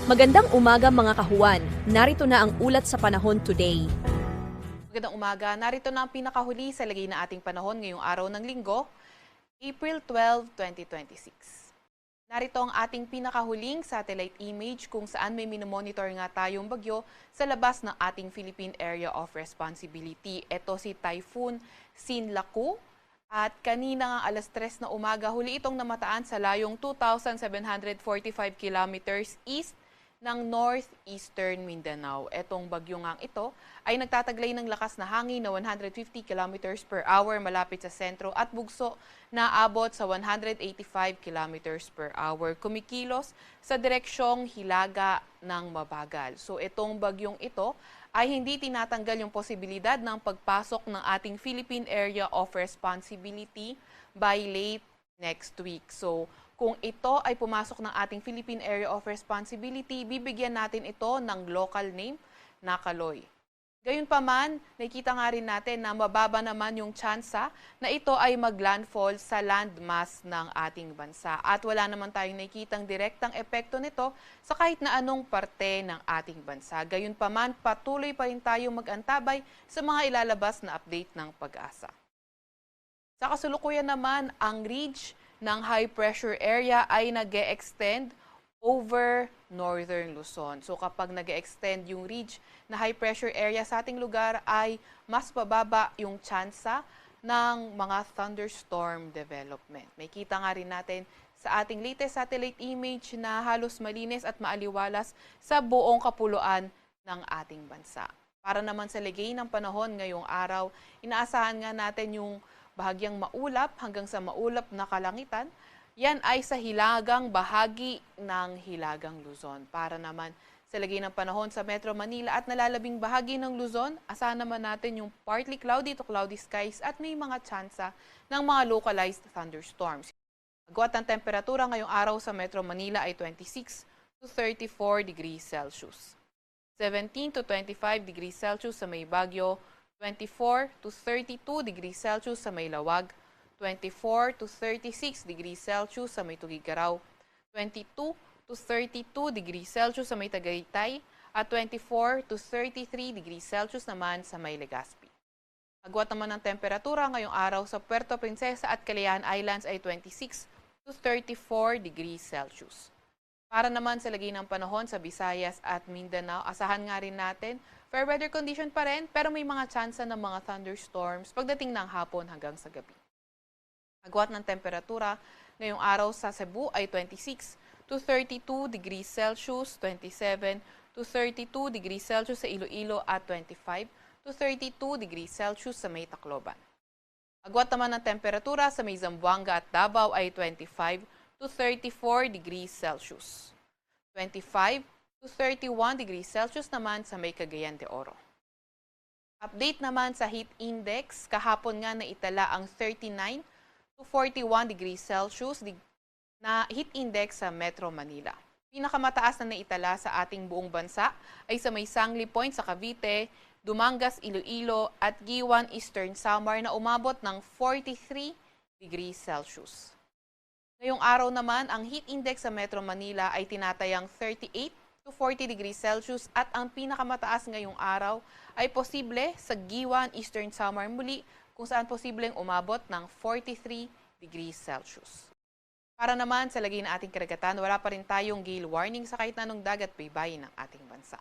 Magandang umaga mga kahuwan. Narito na ang ulat sa panahon today. Magandang umaga. Narito na ang pinakahuli sa lagay na ating panahon ngayong araw ng linggo, April 12, 2026. Narito ang ating pinakahuling satellite image kung saan may minomonitor nga tayong bagyo sa labas ng ating Philippine Area of Responsibility. Ito si Typhoon Sinlaku. At kanina nga alas 3 na umaga, huli itong namataan sa layong 2,745 kilometers east ng northeastern Mindanao. Etong bagyo ngang ito ay nagtataglay ng lakas na hangin na 150 kilometers per hour malapit sa sentro at bugso na abot sa 185 kilometers per hour. Kumikilos sa direksyong hilaga ng mabagal. So itong bagyong ito ay hindi tinatanggal yung posibilidad ng pagpasok ng ating Philippine Area of Responsibility by late next week. So kung ito ay pumasok ng ating Philippine Area of Responsibility, bibigyan natin ito ng local name na Kaloy. Gayunpaman, nakikita nga rin natin na mababa naman yung tsansa na ito ay maglandfall sa landmass ng ating bansa. At wala naman tayong nakikitang direktang epekto nito sa kahit na anong parte ng ating bansa. Gayunpaman, patuloy pa rin tayong mag-antabay sa mga ilalabas na update ng Pag-asa. Sa kasalukuyan naman, ang ridge ng high pressure area ay nag-e-extend over northern Luzon. So kapag nag-e-extend yung ridge na high pressure area sa ating lugar ay mas pababa yung tsansa ng mga thunderstorm development. May kita nga rin natin sa ating latest satellite image na halos malinis at maaliwalas sa buong kapuluan ng ating bansa. Para naman sa lagay ng panahon ngayong araw, inaasahan nga natin yung bahagyang maulap hanggang sa maulap na kalangitan. Yan ay sa hilagang bahagi ng Hilagang Luzon. Para naman sa lagay ng panahon sa Metro Manila at nalalabing bahagi ng Luzon, asahan naman natin yung partly cloudy to cloudy skies at may mga tsansa ng mga localized thunderstorms. Agwat ng temperatura ngayong araw sa Metro Manila ay 26 to 34 degrees Celsius. 17 to 25 degrees Celsius sa may Baguio, 24 to 32 degrees Celsius sa may Lawag, 24 to 36 degrees Celsius sa may Tugigaraw, 22 to 32 degrees Celsius sa may Tagaytay, at 24 to 33 degrees Celsius naman sa may Legazpi. Agwat naman ng temperatura ngayong araw sa Puerto Princesa at Calayan Islands ay 26 to 34 degrees Celsius. Para naman sa lagay ng panahon sa Visayas at Mindanao, asahan nga rin natin fair weather condition pa rin pero may mga tsansa ng mga thunderstorms pagdating ng hapon hanggang sa gabi. Agwat ng temperatura ngayong araw sa Cebu ay 26 to 32 degrees Celsius, 27 to 32 degrees Celsius sa Iloilo at 25 to 32 degrees Celsius sa may Tacloban. Agwat naman ng temperatura sa may Zamboanga at Davao ay 25 to 34 degrees Celsius. 25 to 31 degrees Celsius naman sa may Cagayan de Oro. Update naman sa heat index, kahapon nga naitala ang 39 to 41 degrees Celsius na heat index sa Metro Manila. Pinakamataas na naitala sa ating buong bansa ay sa may Sangli Point sa Cavite, Dumangas, Iloilo at Giwan, Eastern Samar na umabot ng 43 degrees Celsius. Ngayong araw naman, ang heat index sa Metro Manila ay tinatayang 38 to 40 degrees Celsius at ang pinakamataas ngayong araw ay posible sa Giwan, Eastern Samar muli kung saan posibleng umabot ng 43 degrees Celsius. Para naman sa lagay ng ating karagatan, wala pa rin tayong gale warning sa kahit na anong dagat baybayin ng ating bansa.